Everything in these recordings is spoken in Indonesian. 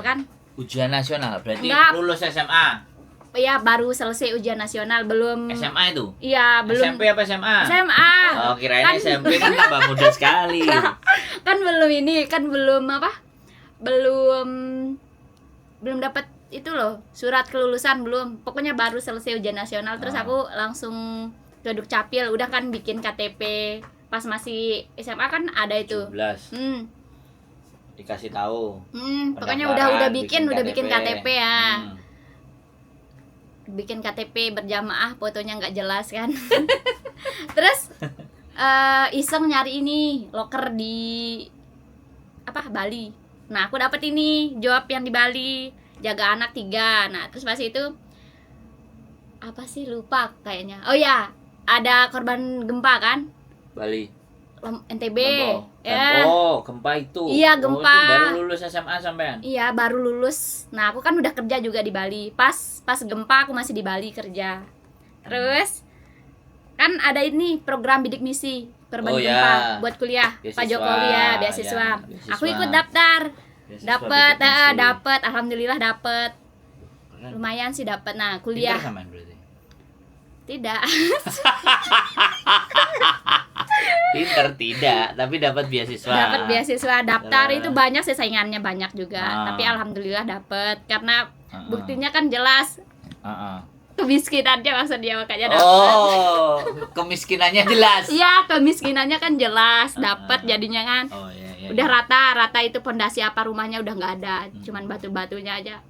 kan. Ujian nasional berarti Enggak. lulus SMA. Ya baru selesai ujian nasional, belum. SMA itu? Iya, belum. SMP apa SMA? SMA. Oh, kirain SMP kan tambah muda sekali. Kan belum ini, kan belum apa? Belum dapat itu loh, surat kelulusan belum. Pokoknya baru selesai ujian nasional, terus aku langsung ke Dukcapil, udah kan bikin KTP. Pas masih SMA kan ada itu. 17. Dikasih tahu. Pokoknya Pendaftaran, udah bikin KTP ya. Hmm. Bikin KTP berjamaah, fotonya nggak jelas kan. Terus iseng nyari ini loker di Bali. Nah aku dapet ini job yang di Bali, jaga anak 3. Nah terus pas itu apa sih, lupa kayaknya. Oh ya, ada korban gempa kan, Bali. NTB. Lombok. Ya. Oh, gempa itu. Iya, gempa. Oh, itu baru lulus SMA sampean. Iya, baru lulus. Nah, aku kan udah kerja juga di Bali. Pas gempa aku masih di Bali kerja. Terus kan ada ini program bidik misi korban gempa buat kuliah. Pak Jokowi ya, beasiswa. Aku ikut daftar. Dapat, alhamdulillah dapat. Lumayan sih dapat. Nah, kuliah. Pintar sampean berarti. Tidak. Pinter tidak, tapi dapat beasiswa. Dapat beasiswa, daftar itu banyak sih, saingannya banyak juga. Tapi alhamdulillah dapat karena buktinya kan jelas. Kemiskinannya maksudnya makanya dapat. Oh, kemiskinannya jelas. Iya, kemiskinannya kan jelas, dapat jadinya kan. Oh iya. Udah rata itu pondasi apa rumahnya udah nggak ada, cuman batu-batunya aja.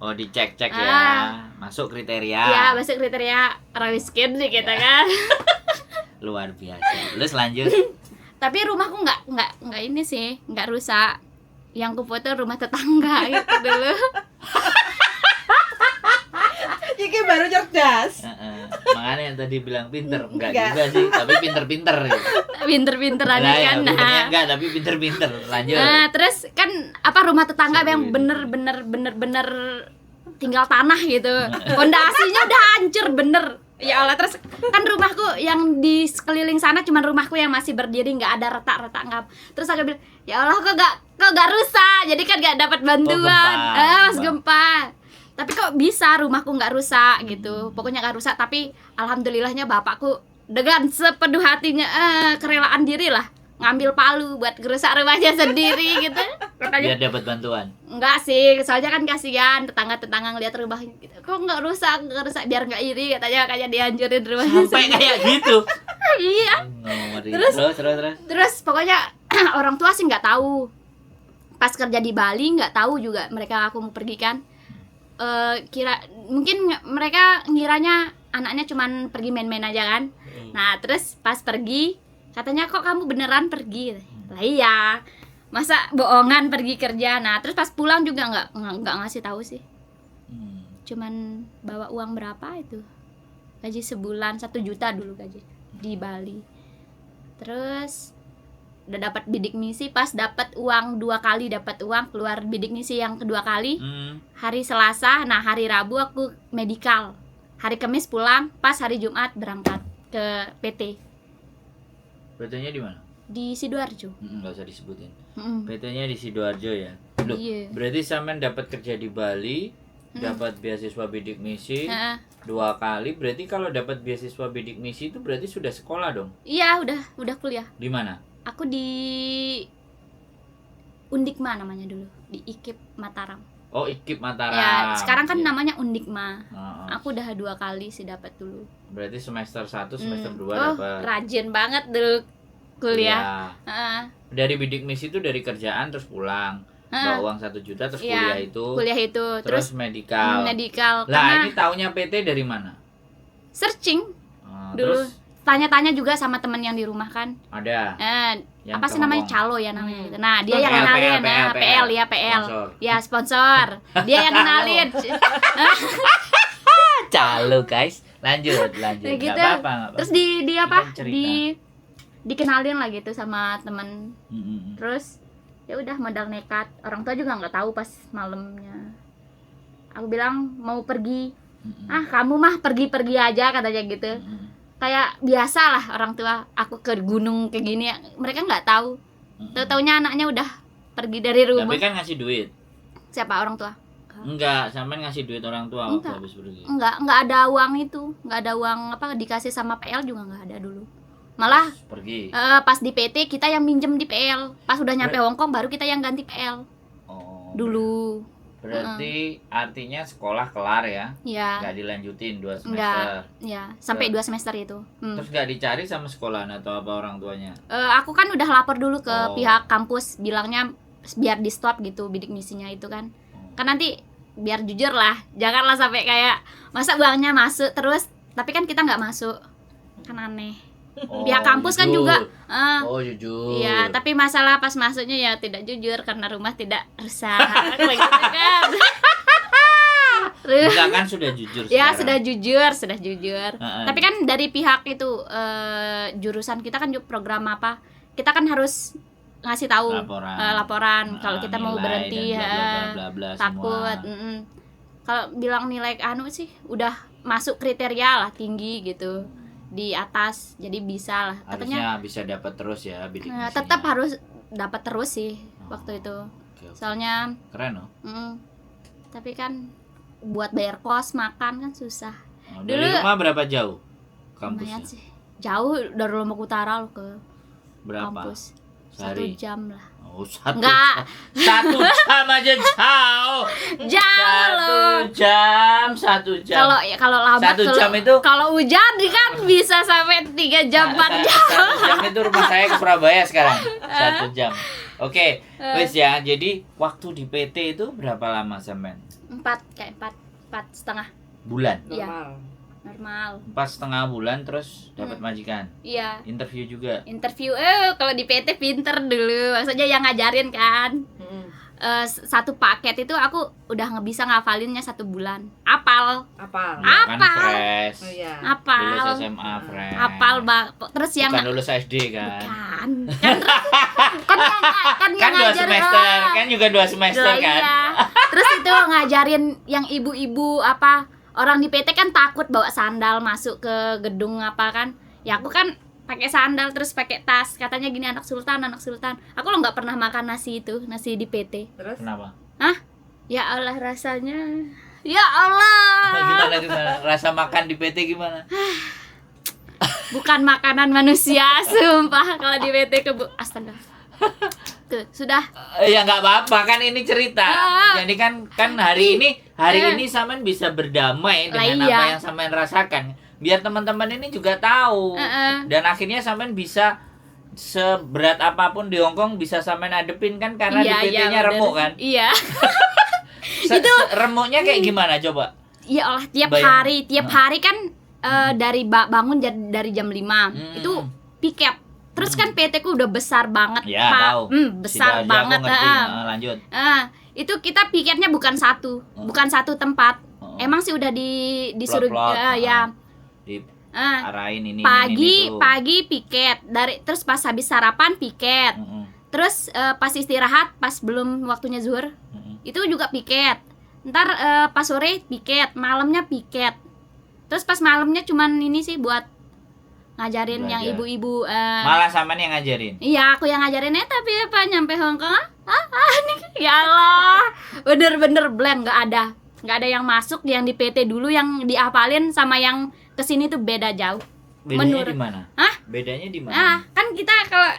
Oh, dicek-cek ya. Masuk kriteria. Iya, masuk kriteria orang miskin sih kita kan. Luar biasa. Lu lanjut. Tapi rumahku nggak ini sih, nggak rusak. Yang ku foto rumah tetangga gitu dulu. Iki baru cerdas. Makanya yang tadi bilang pinter, enggak juga sih, tapi pinter-pinter ya. Pinter-pinteran Nah, kan. pinternya enggak, tapi pinter-pinter. Lanjut. Nah, terus kan rumah tetangga yang bener-bener tinggal tanah gitu. Pondasinya udah hancur bener. Ya Allah, terus kan rumahku yang di sekeliling sana cuman rumahku yang masih berdiri, nggak ada retak-retak nggak. Terus aku bilang, ya Allah kok gak rusak, jadi kan nggak dapat bantuan. Pas gempa. Tapi kok bisa rumahku nggak rusak gitu. Pokoknya nggak rusak, tapi alhamdulillahnya bapakku dengan sepenuh hatinya kerelaan diri lah ngambil palu buat ngerusak rumahnya sendiri gitu. Biar dapat bantuan. Enggak sih, soalnya kan kasihan tetangga-tetangga ngeliat rumah gitu. Kok nggak rusak biar nggak iri katanya, kayak dihancurin rumahnya. Sampai kayak gitu. Iya. Terus pokoknya orang tua sih nggak tahu. Pas kerja di Bali nggak tahu juga mereka aku mau pergi kan. Mungkin mereka ngiranya anaknya cuman pergi main-main aja kan. Nah terus pas pergi katanya, kok kamu beneran pergi? Lah iya, masa bohongan pergi kerja. Nah terus pas pulang juga nggak ngasih tahu sih. Cuman bawa uang berapa itu, gaji sebulan 1 juta dulu gaji di Bali. Terus udah dapat bidik misi, pas dapat uang 2 kali, dapat uang keluar bidik misi yang kedua kali hari Selasa. Nah hari Rabu aku medikal, hari Kamis pulang, pas hari Jumat berangkat ke PT. PT-nya di mana? Di Sidoarjo. Nggak usah disebutin. PT-nya di Sidoarjo ya. Loh, Iya. berarti sampean dapat kerja di Bali, dapat beasiswa bidik misi 2 kali. Berarti kalau dapat beasiswa bidik misi itu berarti sudah sekolah dong? Iya, udah kuliah. Di mana? Aku di Undikma namanya dulu, di IKIP Mataram. Oh, IKIP Mataram. Ya, sekarang kan namanya Undikma. Oh. Aku udah 2 kali sih dapat dulu. Berarti semester 1, semester 2 Oh, dapat. rajin banget dulu kuliah. Dari bidik misi itu dari kerjaan terus pulang. Bawa uang 1 juta terus Iya, kuliah itu. Terus medikal. Medikal. Lah, Karena ini taunya PT dari mana? searching dulu. Terus Tanya-tanya juga sama temen yang di rumah kan. ada yang apa sih namanya, calo ya namanya gitu. Nah dia PL, yang kenalin. PL. Ya PL Sponsor. ya sponsor, dia yang kenalin. Calo guys, lanjut Nah, Nggak gitu. apa-apa. Terus di apa Kan cerita. dikenalin lah gitu sama temen. Mm-mm. Terus ya udah modal nekat, orang tua juga nggak tahu pas malamnya. Aku bilang mau pergi. Kamu mah pergi aja katanya gitu. Kayak biasa lah orang tua, aku ke gunung kayak gini, mereka nggak tahu. Tahu-taunya anaknya udah pergi dari rumah. Tapi kan ngasih duit. Siapa orang tua? Enggak, sampean ngasih duit orang tua waktu Enggak. habis pergi. Enggak ada uang itu, enggak ada uang apa dikasih sama PL juga enggak ada dulu. Malah Pergi. pas di PT kita yang minjem di PL. Pas udah nyampe Hongkong baru kita yang ganti PL Oh. dulu. Berarti artinya sekolah kelar ya? Ya, Nggak dilanjutin 2 semester. enggak. Ya, sampai 2 semester itu. Terus nggak dicari sama sekolahan atau apa orang tuanya? Aku kan udah lapor dulu ke Oh. pihak kampus, bilangnya biar di stop gitu bidik misinya itu kan. Kan nanti biar jujur lah, janganlah sampai kayak masa uangnya masuk terus tapi kan kita nggak masuk, kan aneh. Oh, Pihak kampus kan jujur. juga Oh, jujur. iya, tapi masalah pas masuknya ya tidak jujur karena rumah tidak rusak kayak gitu kan. Enggak kan sudah jujur Ya sekarang. sudah jujur. Heeh. Tapi kan dari pihak itu jurusan kita kan juga program apa? Kita kan harus ngasih tahu laporan kalau kita mau nilai berhenti, dan bla bla bla takut. semua. Kalau bilang nilai sih udah masuk kriteria lah tinggi gitu di atas, jadi bisa lah. Katanya Harusnya bisa dapat terus ya bidik misinya. tetap harus dapat terus sih waktu itu. Oke, oke. Soalnya Keren loh. tapi kan buat bayar kos makan kan susah. Oh, dari Dulu- rumah berapa jauh Lumayan kampusnya? sih. Jauh dari Lombok Utara loh ke Berapa? kampus. 1 Sehari? jam lah. Oh, 1 Enggak. jam. 1 jam aja jauh. Jauh loh. 1 jam. Kalau lambat 1 jam itu kalau hujan kan bisa sampai 3 jam 4 jam. 1 jam itu rumah saya ke Surabaya sekarang. 1 jam. Oke, wes ya. Jadi waktu di PT itu berapa lama sampean? 4 setengah Bulan. Iya. Normal. normal. 4,5 bulan terus dapat majikan. Iya. Interview juga. Interview kalau di PT pinter dulu. Maksudnya yang ngajarin kan. Satu paket itu aku udah bisa ngafalinnya 1 bulan. Apal. Apa? Ya, kan Apa? fresh. Oh iya. Lulus Apal. SMA fresh. Apal terus yang Bukan lulus SD kan. kan Kan 2 ngajarin, semester, kan juga 2 semester Lah, kan. iya. Terus itu ngajarin yang ibu-ibu apa orang di PT kan takut bawa sandal masuk ke gedung apa kan. Ya aku kan pakai sandal terus pakai tas. Katanya gini anak sultan. Aku lo nggak pernah makan nasi di PT. Terus? Kenapa? Ya Allah rasanya. Ya Allah. Gimana rasa makan di PT gimana? Bukan makanan manusia, sumpah kalau di PT astaga. Tuh, sudah. Ya nggak apa-apa kan ini cerita. Jadi kan hari ini sampean bisa berdamai Lah, dengan iya. apa yang sampean rasakan. Biar teman-teman ini juga tahu. Dan akhirnya sampean bisa seberat apapun di Hongkong bisa sampean hadepin kan karena di PT-nya bener. remuk kan. Iya. Remuknya kayak gimana coba? Ya Allah, tiap Bayang. hari kan dari bangun dari jam 5 itu piket. Terus kan PT ku udah besar banget, Ya, Pak. tahu. Besar Situ aja banget. aku ngerti. Lanjut. Itu kita piketnya bukan satu tempat. Emang sih udah disuruh Plot-plot, ya. Arahin ini Pagi piket, terus pas habis sarapan piket. Terus pas istirahat, pas belum waktunya zuhur, itu juga piket. Ntar pas sore piket, malamnya piket. Terus pas malamnya cuman ini sih buat ngajarin yang Belajar. ibu-ibu. Malah sampean yang ngajarin. Iya, aku yang ngajarin tapi apa nyampe Hongkong nih, ya Allah, bener-bener blank, nggak ada yang masuk yang di PT dulu yang dihafalin sama yang kesini tuh beda jauh. Bedanya di mana? Hah? Bedanya di mana? Kan kita kalau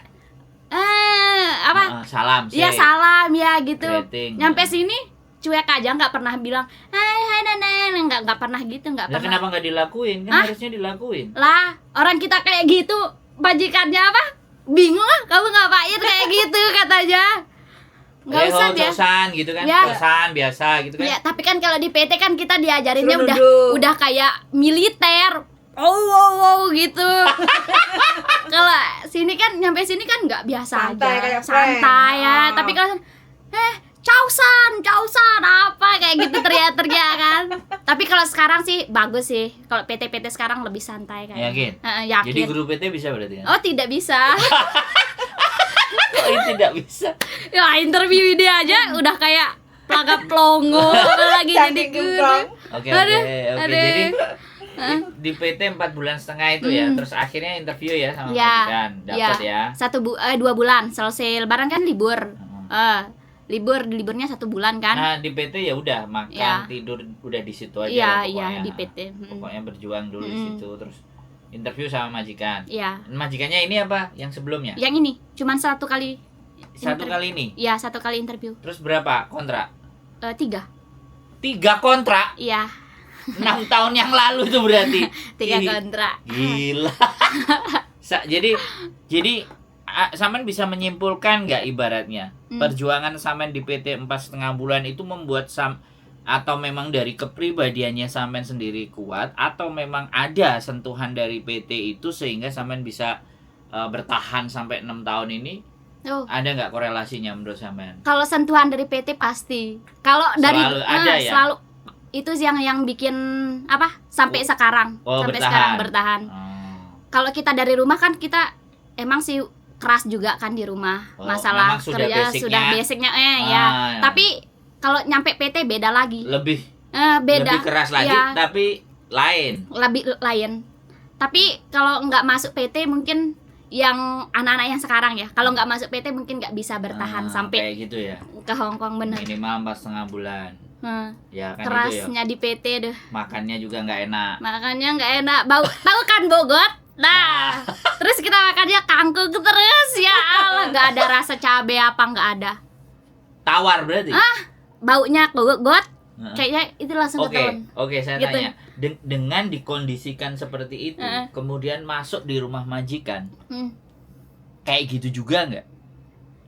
Salam sih. ya salam ya gitu. Greeting. Nyampe sini cuek aja, nggak pernah bilang hai nenek, nggak pernah gitu, nggak Lah pernah. kenapa nggak dilakuin? Kan harusnya dilakuin. Lah orang kita kayak gitu, majikannya apa? Bingung lah, kamu ngapain kayak gitu katanya. Nggak usah dia. Cosan gitu kan. Ya. Cosan biasa gitu kan. Ya, tapi kan kalau di PT kan kita diajarinnya Suruh duduk. udah kayak militer. Oh gitu. Kalau sini kan nyampe sini kan nggak biasa Santai, aja, kayak santai friend. ya. Oh. Tapi kalau Causan apa kayak gitu teriak-teriak kan. Tapi kalau sekarang sih bagus sih. Kalau PT sekarang lebih santai kan. Yakin? Yakin. Jadi guru PT bisa berarti kan? Oh, tidak bisa. Oh, ini tidak bisa. Ya interview dia aja udah kayak pelagap pelongo lagi jadi Cantik guru. gengkong. Oke. Aduh. Jadi di PT 4 bulan setengah itu ya. Terus akhirnya interview ya sama majikan. Dapat ya. 2 bulan selesai lebaran kan libur. liburnya 1 bulan kan. Nah, di PT ya udah makan, Ya. tidur udah di situ aja Iya, lah iya pokoknya. di PT. Pokoknya berjuang dulu di situ, terus interview sama majikan. Iya. Majikannya ini apa? Yang sebelumnya? Yang ini cuman 1 kali. Satu kali ini. Iya, 1 kali interview. Terus berapa kontrak? 3. 3 kontrak. Iya, 6 tahun yang lalu itu berarti. 3 Ih, kontrak. Gila. Jadi Samen bisa menyimpulkan nggak ibaratnya perjuangan Samen di PT 4,5 bulan itu membuat atau memang dari kepribadiannya Samen sendiri kuat, atau memang ada sentuhan dari PT itu sehingga Samen bisa bertahan sampai 6 tahun ini? Oh. Ada nggak korelasinya menurut Samen? Kalau sentuhan dari PT pasti. Kalau dari Selalu ada ya? selalu itu sih yang bikin apa? Sampai sekarang. Sampai bertahan. sekarang bertahan. Oh. Kalau kita dari rumah kan kita emang sih keras juga kan di rumah. Oh, Masalah memang sudah kerja basicnya. sudah basicnya ya. Ya. Tapi kalau nyampe PT beda lagi. Lebih Beda. lebih keras lagi, Ya, tapi lain. lebih lain. Tapi kalau nggak masuk PT mungkin yang anak-anak yang sekarang ya, kalau nggak masuk PT mungkin nggak bisa bertahan sampai kayak gitu ya. ke Hong Kong bener. Minimal 4,5 bulan. Ya kan itu ya. Kerasnya di PT deh. Makannya juga nggak enak. Makannya nggak enak. Bau, tahu kan Bogor? Nah, terus kita makannya kangkung terus ya Allah, nggak ada rasa cabai apa nggak ada. Tawar berarti. Baunya gogot, Heeh. kayaknya itu langsung Oke, ketahuan. oke, saya Gitu. tanya. Dengan dikondisikan seperti itu, kemudian masuk di rumah majikan, Hmm. kayak gitu juga nggak?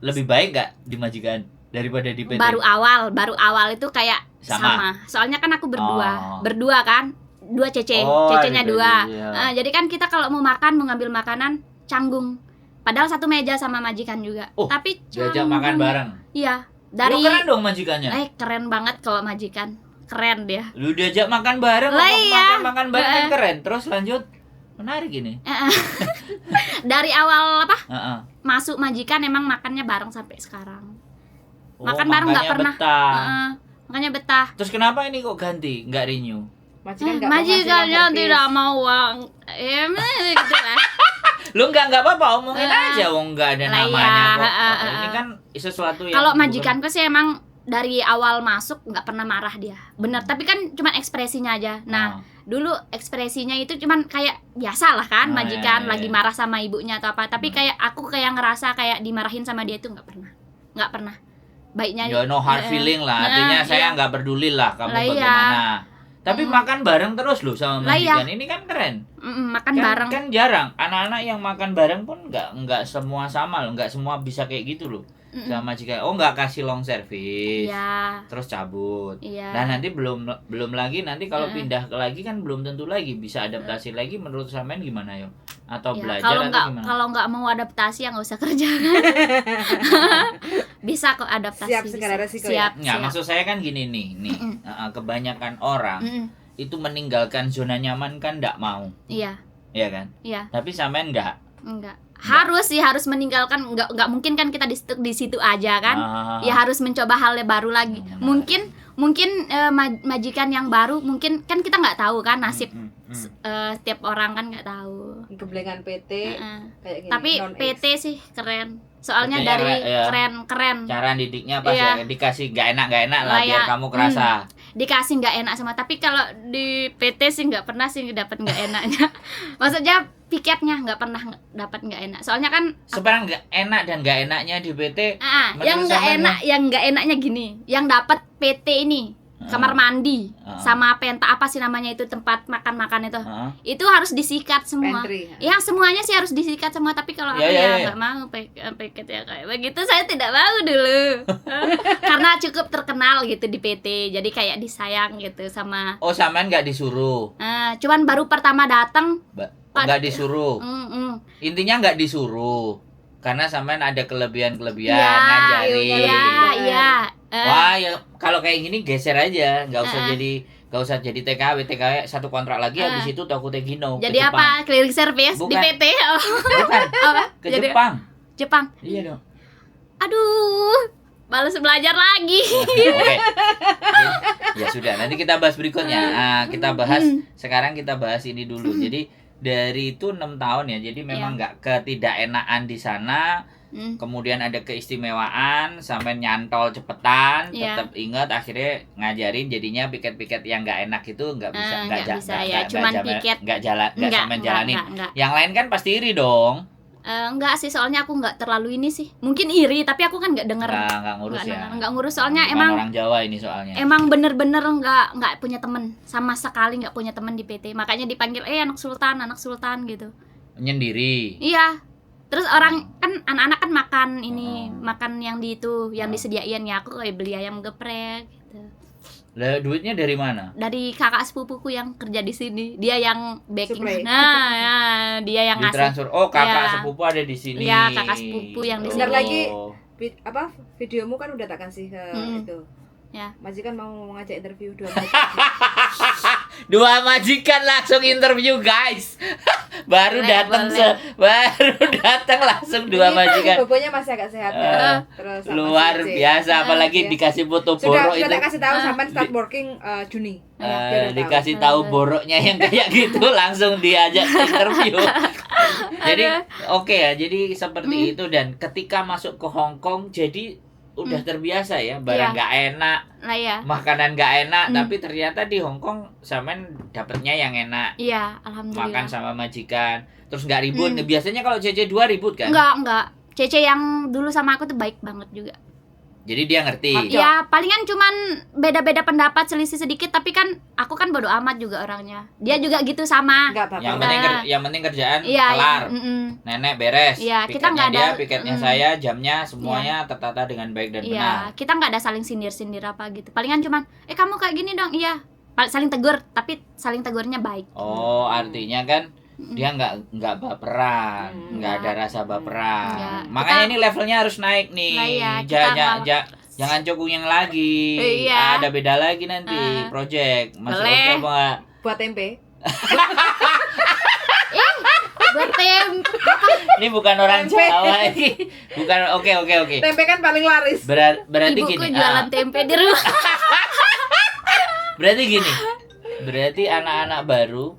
Lebih baik nggak di majikan daripada di PT? Baru awal itu kayak Sama. Soalnya kan aku Oh. berdua kan, 2 cece, Oh, cecenya ada 2. iya. Jadi kan kita kalau mau makan, mau ngambil makanan canggung. Padahal satu meja sama majikan juga. Oh, Tapi Diajak makan bareng. Iya, Lu dari keren dong majikannya. keren banget kalau majikan. Keren dia. Lu diajak makan bareng, Lah, iya. makan bareng kan keren. Terus lanjut, menarik ini. Dari awal apa? Heeh. Masuk majikan emang makannya bareng sampai sekarang. Oh, Makan bareng nggak makanya pernah. betah. Makanya betah. Terus kenapa ini kok ganti, nggak renew? Majikannya tidak mau uang. Gitu lah. Lu nggak apa-apa, omongin aja, nggak ada Lah, namanya iya. kok. Ini kan sesuatu yang Kalau bukan- majikanku sih emang dari awal masuk nggak pernah marah dia. Bener, tapi kan cuman ekspresinya aja. Nah, dulu ekspresinya itu cuman kayak biasa lah kan, majikan iya. lagi marah sama ibunya atau apa. Tapi kayak aku kayak ngerasa kayak dimarahin sama dia itu nggak pernah. Baiknya ya no hard feeling lah, artinya saya nggak peduli lah kamu Lah, iya. bagaimana. Tapi makan bareng terus loh sama Lah, iya. majikan, ini kan keren. makan Kan, bareng. kan jarang anak-anak yang makan bareng pun nggak semua sama loh, nggak semua bisa kayak gitu loh sama majikan. Oh, nggak kasih long service, Iya. terus cabut. Iya. Nah, nanti belum lagi nanti kalau pindah ke lagi kan belum tentu lagi bisa adaptasi lagi. Menurut Samen gimana yo? Atau Ya, belajar kalau atau nggak gimana? kalau nggak mau adaptasi ya nggak usah kerja kan. Bisa kok adaptasi. Siap bisa. segala resiko Siap, ya? Nggak, siap. maksud saya kan gini nih, kebanyakan orang itu meninggalkan zona nyaman kan nggak mau, Iya, ya kan? iya, Tapi Samen nggak. enggak. Harus meninggalkan, nggak mungkin kan kita di situ aja kan. Ya harus mencoba hal yang baru lagi. Mungkin majikan yang baru mungkin kan kita nggak tahu kan nasib setiap orang kan nggak tahu. Keblengan PT kayak gini. Tapi non-age. PT sih keren. Soalnya PT-nya dari ya. keren. Cara didiknya pas Iya. ya dikasih nggak enak lah Lah, biar ya. kamu kerasa. Dikasih nggak enak sama, tapi kalau di PT sih nggak pernah sih dapat nggak enaknya. Maksudnya piketnya nggak pernah dapat nggak enak. Soalnya kan Sebenarnya nggak enak dan nggak enaknya di PT. yang menurut nggak Samen enak, yang nggak enaknya gini, yang dapat PT ini kamar mandi sama penta apa sih namanya itu tempat makan itu harus disikat semua. Pantry. Ya semuanya sih harus disikat semua, tapi kalau aku Ya. nggak mau piket ya kayak begitu, saya tidak mau dulu. Karena cukup terkenal gitu di PT, jadi kayak disayang gitu sama. Oh, Samen nggak disuruh. Cuman baru pertama datang. Nggak disuruh. Intinya nggak disuruh. Karena Samen ada kelebihan-kelebihan ngajarin. Iya. Wah, ya kalau kayak gini geser aja, nggak usah jadi TKW satu kontrak lagi habis itu Toku Tegino Jadi ke Jepang. apa? Clearing service di Bukan. PT? Oh. Bukan. Apa? Ke Jadi- Jepang. Jepang. Iya dong. Aduh, males belajar lagi. Oke. Ya sudah, nanti kita bahas berikutnya. Nah, sekarang kita bahas ini dulu. Jadi dari itu 6 tahun ya. Jadi memang nggak ketidakenaan di sana kemudian ada keistimewaan, sampai nyantol cepetan, Iya. tetap ingat akhirnya ngajarin, jadinya piket-piket yang nggak enak itu nggak bisa, nggak bisa ya, cuman piket. nggak sampean jalanin. Enggak. Yang lain kan pasti iri dong. Enggak sih, soalnya aku nggak terlalu ini sih. Mungkin iri, tapi aku kan nggak denger. Nggak ngurus Nggak ya. denger, nggak ngurus, soalnya Bukan emang orang Jawa ini soalnya. emang bener-bener nggak punya temen, sama sekali nggak punya temen di PT. Makanya dipanggil anak sultan gitu. Menyendiri. Iya. Terus orang kan anak-anak kan makan ini, makan yang di itu, yang disediain ya, aku kayak beli ayam geprek gitu. Lah duitnya dari mana? Dari kakak sepupuku yang kerja di sini, dia yang baking. Supply. Nah, ya, dia yang ngasih. Ditransfer. Oh, kakak Iya. sepupu ada di sini. Iya, kakak sepupu yang di Bentar sini. lagi. Videomu kan udah tak kasih ke itu. Ya. Majikan mau ngajak interview 2 Dua majikan langsung interview, guys. baru Boleh, datang boleh. baru datang langsung dua majikan. Bobonya masih agak sehat kan. Terus sama Luar si C. biasa, apalagi Iya. dikasih foto Sudah borok itu. tak kasih tahu sampai start working Juni. Biar udah tahu. Dikasih tahu boroknya yang kayak gitu langsung diajak interview. Jadi oke ya, jadi seperti itu. Dan ketika masuk ke Hong Kong jadi udah terbiasa ya, barang Iya. nggak enak, Lah ya. makanan nggak enak, tapi ternyata di Hong Kong sampean dapatnya yang enak. Iya, alhamdulillah. Makan sama majikan, terus nggak ribut. Biasanya kalau CC2 ribut kan? Enggak. Cece yang dulu sama aku tuh baik banget juga. Jadi dia ngerti. Ya, palingan cuman beda-beda pendapat, selisih sedikit, tapi kan aku kan bodo amat juga orangnya. Dia juga gitu sama. Enggak apa-apa. Yang penting kerjaan Iya, kelar. Iya, Nenek beres. Iya, kita Piketnya nggak ada- dia, piketnya saya, jamnya semuanya tertata dengan baik dan benar. Iya, kita nggak ada saling sindir-sindir apa gitu. Palingan cuman, kamu kayak gini dong, iya. Saling tegur, tapi saling tegurnya baik. Oh, artinya kan dia nggak baperan, nggak ada rasa baperan. Nggak. Makanya Kita- ini levelnya harus naik nih. Nah, iya, kita nggak- Jangan cokunyang lagi. Iya. Ada beda lagi nanti project. Masih Boleh. oke apa nggak? Buat tempe. Bertempe. Ini bukan orang Tempe. Jawa ini. Bukan oke. Tempe kan paling laris. Berarti Ibuku gini. jualan tempe di rumah. Berarti gini. Berarti anak-anak baru,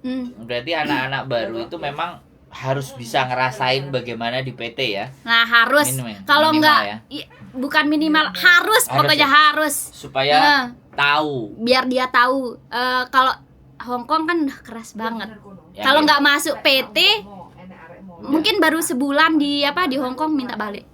Hmm. itu memang harus bisa ngerasain bagaimana di PT ya. Nah, harus. Kalau Minimal nggak, ya. bukan minimal, harus pokoknya ya? harus. Supaya Nah, tahu. biar dia tahu. Kalau Hong Kong kan udah keras banget. Ya, Kalau gitu. nggak masuk PT, mungkin baru sebulan di Hong Kong minta balik.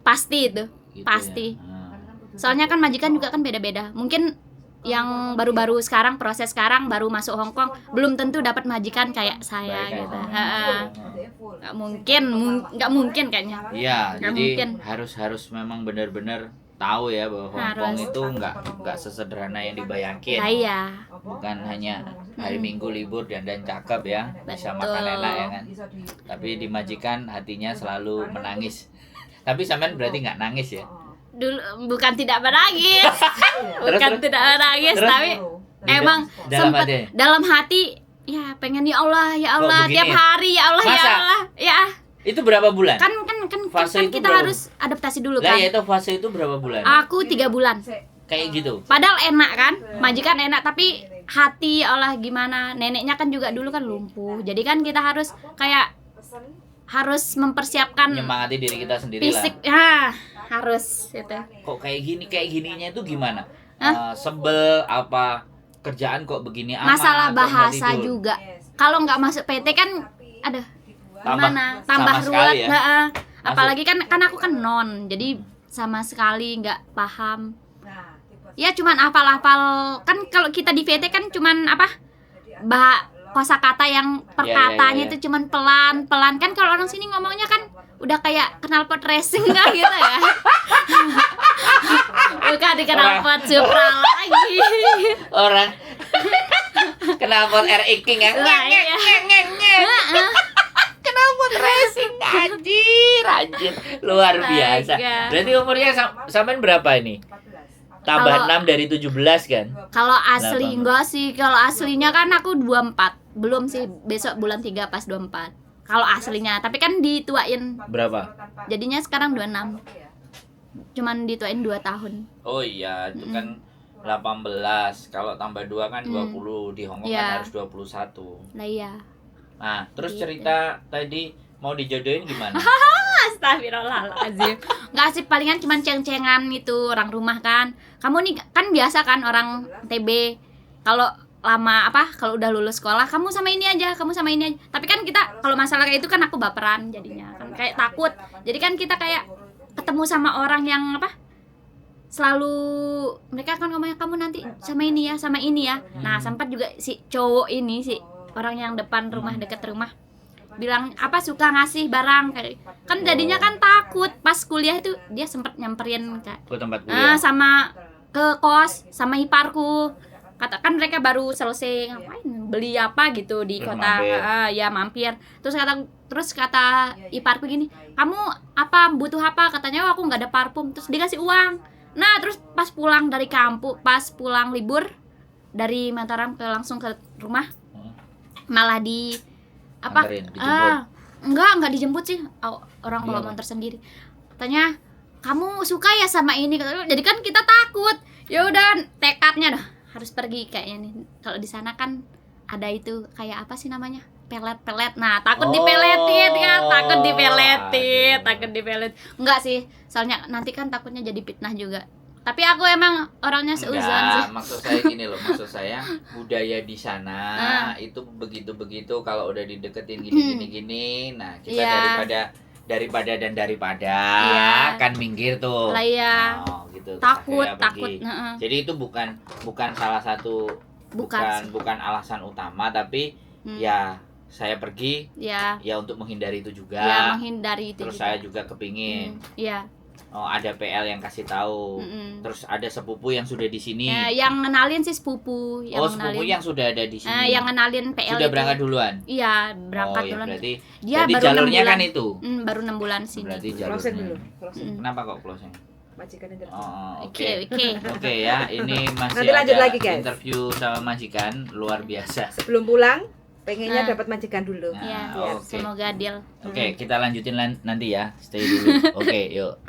Pasti itu, Gitu pasti. ya. Nah. Soalnya kan majikan juga kan beda-beda. Mungkin yang baru-baru sekarang, proses sekarang baru masuk Hong Kong, belum tentu dapat majikan kayak saya Baik, gitu. kan? Heeh. Nggak mungkin kayaknya. Iya, Nggak jadi mungkin. harus memang benar-benar tahu ya bahwa Hong Kong Harus. itu nggak sesederhana yang dibayangin. Nah, iya. Bukan hanya hari Minggu libur dan cakep ya, bisa Betul. makan enak ya kan. Tapi di majikan hatinya selalu menangis. Tapi sampean berarti nggak nangis ya? Dulu bukan tidak menangis. Bukan Terus? tidak menangis, Terus? tapi emang Dalam sempet hati? dalam hati ya pengen ya Allah begini tiap ya? hari ya Allah ya Masa? Allah ya Itu berapa bulan? kan Fase itu kita berapa? harus adaptasi dulu Lah kan. ya itu fase itu berapa bulan? Aku 3 bulan. Kayak gitu. Padahal enak kan, majikan enak, tapi hati ya Allah gimana, neneknya kan juga dulu kan lumpuh, jadi kan kita harus kayak harus mempersiapkan Menyemangati diri kita sendiri fisik, lah. harus itu. Kok kayak gininya itu gimana? Sebel apa? Kerjaan kok begini amat? Masalah kok nggak bahasa tidur? juga. Kalau nggak masuk PT kan, aduh, gimana? Tambah sama sekali ruwet, ya? heeh. Apalagi kan aku kan non, jadi sama sekali nggak paham. Ya cuman hafal-hafal, kan kalau kita di VT kan cuman apa? Kosakata yang perkataannya Ya. itu cuman pelan-pelan, kan kalau orang sini ngomongnya kan udah kayak knalpot racing kan gitu ya. Bukan di knalpot Supra lagi. Orang knalpot RX King ya. Lah, iya. Heeh. Knalpot racing anjir. Luar biasa. Astaga. Berarti umurnya sampean berapa ini? Tambah Kalau- 6 dari 17 kan? Kalau asli 18. enggak sih, kalau aslinya kan aku 24. Belum sih, besok bulan 3 pas 24. Kalau aslinya, tapi kan dituain. Berapa? Jadinya sekarang 26. Cuman dituain 2 tahun. Oh iya, itu kan 18. Kalau tambah 2 kan 20. Di Hong Kong Iya. kan harus 21. Lah iya. Nah, terus Gitu. cerita tadi mau dijodohin gimana? Astagfirullahaladzim. Nggak sih, palingan cuman ceng-cengan itu orang rumah kan. Kamu nih kan biasa kan orang TB kalau lama kalau udah lulus sekolah kamu sama ini aja, kamu sama ini aja. Tapi kan kita kalau masalah kayak itu kan aku baperan jadinya kan kayak takut. Jadi kan kita kayak ketemu sama orang yang selalu mereka kan ngomongnya kamu nanti sama ini ya, sama ini ya. Nah, sempat juga si cowok ini si orang yang depan rumah, deket rumah bilang suka ngasih barang kayak kan jadinya kan takut. Pas kuliah itu dia sempat nyamperin ke tempat kuliah sama ke kos sama iparku, katakan mereka baru selesai ngapain beli apa gitu di Terus kota mampir. Ya mampir terus kata iparku gini, kamu butuh apa, katanya aku nggak ada parfum, terus dikasih uang. Nah terus pas pulang dari kampus, pas pulang libur dari Mataram langsung ke rumah malah Anterin, dijemput. enggak dijemput sih, orang bawa motor sendiri. Katanya kamu suka ya sama ini, jadi kan kita takut. Ya udah tekadnya dah harus pergi kayaknya nih. Kalau di sana kan ada itu kayak apa sih namanya, pelet. Nah takut dipeletin kan, takut dipelet. Enggak sih, soalnya nanti kan takutnya jadi fitnah juga. Tapi aku emang orangnya seuzon sih. Maksud saya gini loh, maksud saya budaya di sana itu begitu kalau udah dideketin gini. Nah, kita daripada kan minggir tuh. Lah iya. Oh, gitu. Takut. Jadi itu bukan salah satu bukan alasan utama, tapi ya saya pergi ya untuk menghindari itu juga. Ya, menghindari itu. Terus juga. saya juga kepingin. Iya. Ada PL yang kasih tahu. Terus ada sepupu yang sudah di sini. Yang ngenalin sih sepupu. Sepupu yang sudah ada di sini. Yang ngenalin PL sudah itu. berangkat duluan. Iya, berangkat duluan. Berarti dia baru jalurnya 6 bulan. kan itu. Baru 6 bulan sini. Berarti Closing jalurnya. dulu. Closing. Kenapa kok closing? Majikan interview. Oke. Oke. Oke ya, ini masih Nanti lanjut ada lagi, guys. interview sama majikan luar biasa. Sebelum pulang, pengennya dapat majikan dulu. Iya, Oke. semoga deal. Oke, kita lanjutin nanti ya. Stay dulu. Oke, yuk.